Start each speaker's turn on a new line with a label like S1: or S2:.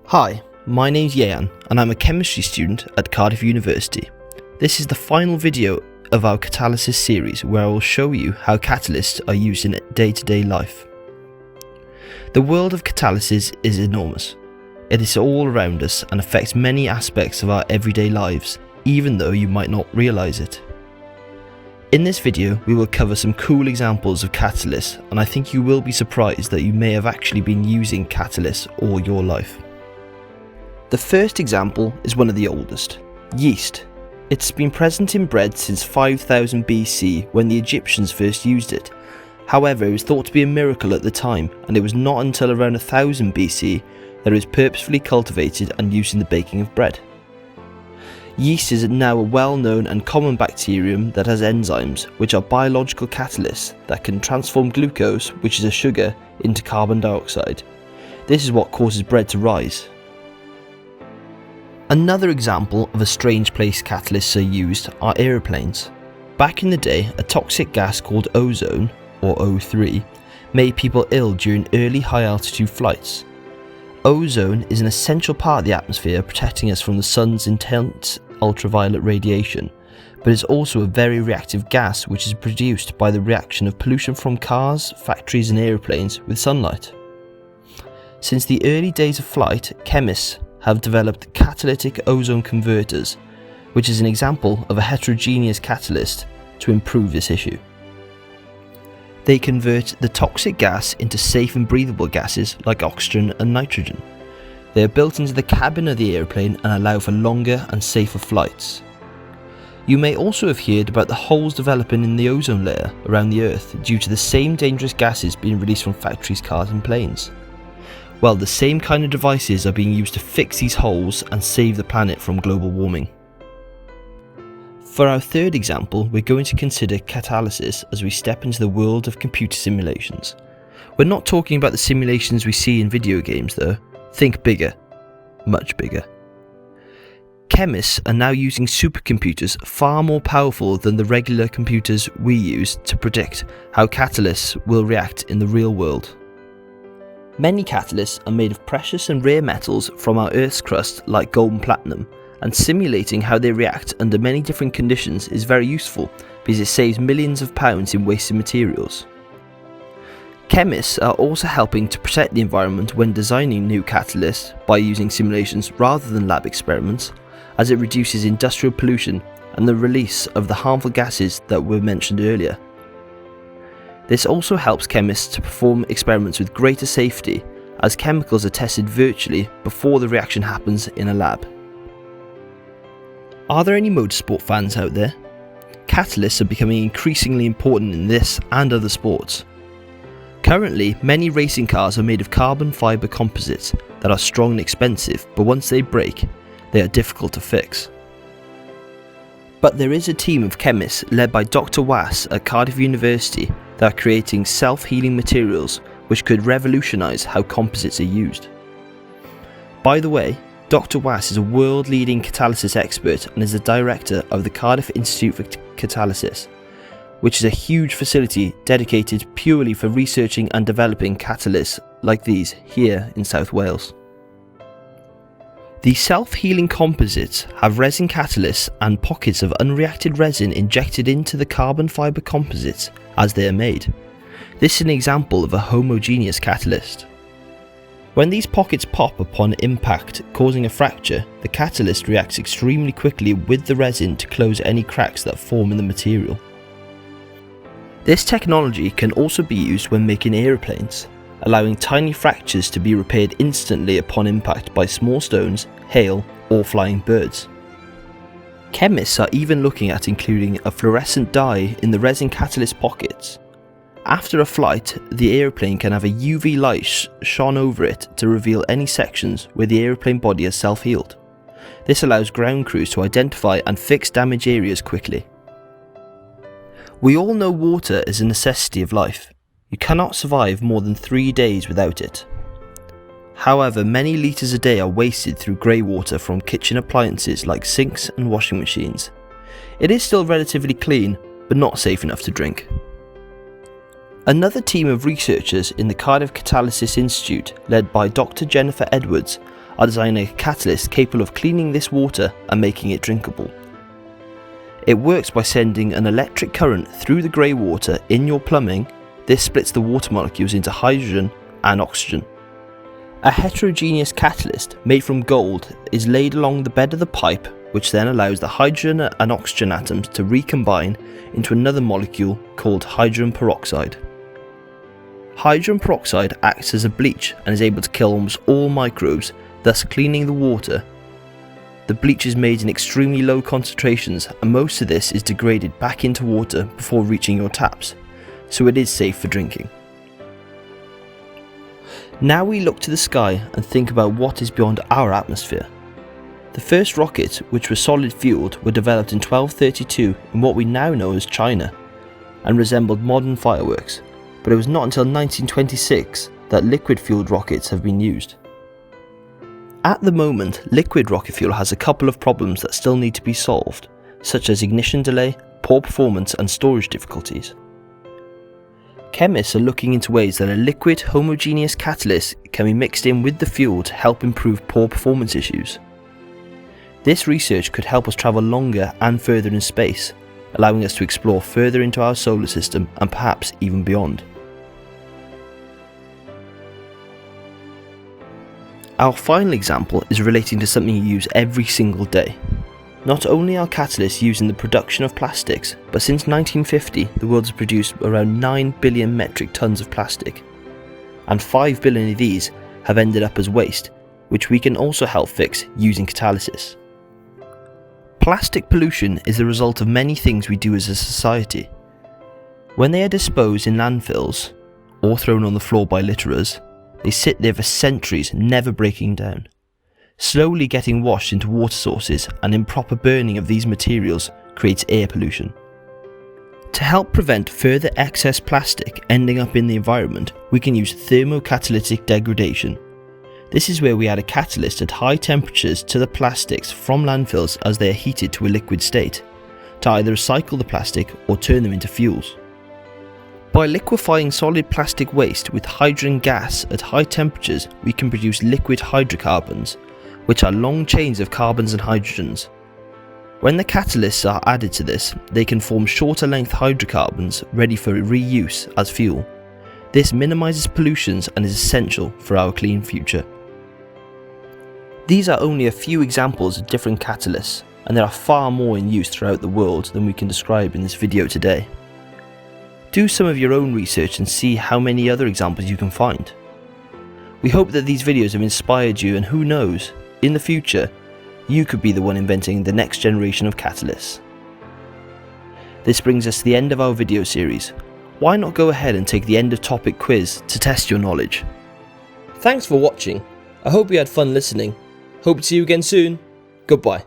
S1: Hi, my name's Yehan and I'm a chemistry student at Cardiff University. This is the final video of our Catalysis series where I will show you how catalysts are used in day-to-day life. The world of catalysis is enormous. It is all around us and affects many aspects of our everyday lives, even though you might not realise it. In this video we will cover some cool examples of catalysts, and I think you will be surprised that you may have actually been using catalysts all your life. The first example is one of the oldest, yeast. It's been present in bread since 5000 BC when the Egyptians first used it. However, it was thought to be a miracle at the time, and it was not until around 1000 BC that it was purposefully cultivated and used in the baking of bread. Yeast is now a well-known and common bacterium that has enzymes, which are biological catalysts that can transform glucose, which is a sugar, into carbon dioxide. This is what causes bread to rise. Another example of a strange place catalysts are used are aeroplanes. Back in the day, a toxic gas called ozone, or O3, made people ill during early high altitude flights. Ozone is an essential part of the atmosphere, protecting us from the sun's intense ultraviolet radiation, but is also a very reactive gas which is produced by the reaction of pollution from cars, factories and aeroplanes with sunlight. Since the early days of flight, chemists have developed catalytic ozone converters, which is an example of a heterogeneous catalyst to improve this issue. They convert the toxic gas into safe and breathable gases like oxygen and nitrogen. They are built into the cabin of the airplane and allow for longer and safer flights. You may also have heard about the holes developing in the ozone layer around the Earth due to the same dangerous gases being released from factories, cars and planes. Well, the same kind of devices are being used to fix these holes and save the planet from global warming. For our third example, we're going to consider catalysis as we step into the world of computer simulations. We're not talking about the simulations we see in video games though. Think bigger, much bigger. Chemists are now using supercomputers far more powerful than the regular computers we use to predict how catalysts will react in the real world. Many catalysts are made of precious and rare metals from our Earth's crust like gold and platinum, and simulating how they react under many different conditions is very useful because it saves millions of pounds in wasted materials. Chemists are also helping to protect the environment when designing new catalysts by using simulations rather than lab experiments, as it reduces industrial pollution and the release of the harmful gases that were mentioned earlier. This also helps chemists to perform experiments with greater safety, as chemicals are tested virtually before the reaction happens in a lab. Are there any motorsport fans out there? Catalysts are becoming increasingly important in this and other sports. Currently, many racing cars are made of carbon fibre composites that are strong and expensive, but once they break, they are difficult to fix. But there is a team of chemists led by Dr. Wass at Cardiff University that are creating self-healing materials which could revolutionise how composites are used. By the way, Dr. Wass is a world-leading catalysis expert and is the director of the Cardiff Institute for Catalysis, which is a huge facility dedicated purely for researching and developing catalysts like these here in South Wales. The self-healing composites have resin catalysts and pockets of unreacted resin injected into the carbon fibre composites as they are made. This is an example of a homogeneous catalyst. When these pockets pop upon impact, causing a fracture, the catalyst reacts extremely quickly with the resin to close any cracks that form in the material. This technology can also be used when making aeroplanes, allowing tiny fractures to be repaired instantly upon impact by small stones, hail, or flying birds. Chemists are even looking at including a fluorescent dye in the resin catalyst pockets. After a flight, the aeroplane can have a UV light shone over it to reveal any sections where the aeroplane body has self-healed. This allows ground crews to identify and fix damaged areas quickly. We all know water is a necessity of life. You cannot survive more than 3 days without it. However, many litres a day are wasted through grey water from kitchen appliances like sinks and washing machines. It is still relatively clean, but not safe enough to drink. Another team of researchers in the Cardiff Catalysis Institute, led by Dr. Jennifer Edwards, are designing a catalyst capable of cleaning this water and making it drinkable. It works by sending an electric current through the grey water in your plumbing. This splits the water molecules into hydrogen and oxygen. A heterogeneous catalyst made from gold is laid along the bed of the pipe, which then allows the hydrogen and oxygen atoms to recombine into another molecule called hydrogen peroxide. Hydrogen peroxide acts as a bleach and is able to kill almost all microbes, thus cleaning the water. The bleach is made in extremely low concentrations, and most of this is degraded back into water before reaching your taps, so it is safe for drinking. Now we look to the sky and think about what is beyond our atmosphere. The first rockets, which were solid fueled, were developed in 1232 in what we now know as China, and resembled modern fireworks, but it was not until 1926 that liquid fueled rockets have been used. At the moment, liquid rocket fuel has a couple of problems that still need to be solved, such as ignition delay, poor performance and storage difficulties. Chemists are looking into ways that a liquid homogeneous catalyst can be mixed in with the fuel to help improve poor performance issues. This research could help us travel longer and further in space, allowing us to explore further into our solar system and perhaps even beyond. Our final example is relating to something you use every single day. Not only are catalysts used in the production of plastics, but since 1950 the world has produced around 9 billion metric tons of plastic, and 5 billion of these have ended up as waste, which we can also help fix using catalysis. Plastic pollution is the result of many things we do as a society. When they are disposed in landfills, or thrown on the floor by litterers, they sit there for centuries, never breaking down, slowly getting washed into water sources, and improper burning of these materials creates air pollution. To help prevent further excess plastic ending up in the environment, we can use thermocatalytic degradation. This is where we add a catalyst at high temperatures to the plastics from landfills as they are heated to a liquid state, to either recycle the plastic or turn them into fuels. By liquefying solid plastic waste with hydrogen gas at high temperatures, we can produce liquid hydrocarbons, which are long chains of carbons and hydrogens. When the catalysts are added to this, they can form shorter length hydrocarbons ready for reuse as fuel. This minimises pollutions and is essential for our clean future. These are only a few examples of different catalysts, and there are far more in use throughout the world than we can describe in this video today. Do some of your own research and see how many other examples you can find. We hope that these videos have inspired you, and who knows, in the future, you could be the one inventing the next generation of catalysts. This brings us to the end of our video series. Why not go ahead and take the end of topic quiz to test your knowledge? Thanks for watching. I hope you had fun listening. Hope to see you again soon. Goodbye.